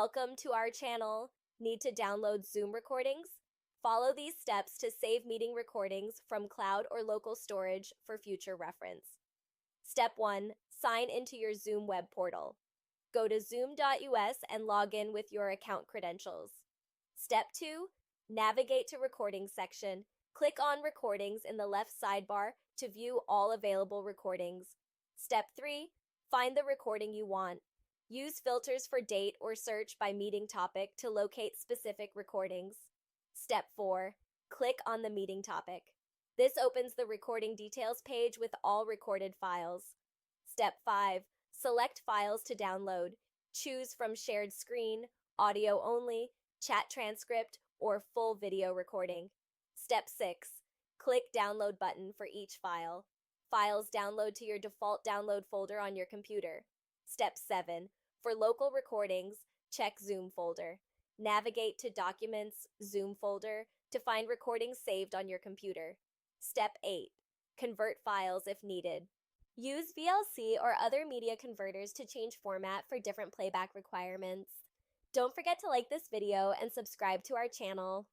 Welcome to our channel. Need to download Zoom recordings? Follow these steps to save meeting recordings from cloud or local storage for future reference. Step 1. Sign into your Zoom web portal. Go to zoom.us and log in with your account credentials. Step 2. Navigate to Recordings section. Click on Recordings in the left sidebar to view all available recordings. Step 3. Find the recording you want. Use filters for date or search by meeting topic to locate specific recordings. Step 4. Click on the meeting topic. This opens the recording details page with all recorded files. Step 5. Select files to download. Choose from shared screen, audio only, chat transcript, or full video recording. Step 6. Click Download button for each file. Files download to your default download folder on your computer. Step 7. For local recordings, check Zoom folder. Navigate to Documents, Zoom folder to find recordings saved on your computer. Step 8. Convert files if needed. Use VLC or other media converters to change format for different playback requirements. Don't forget to like this video and subscribe to our channel.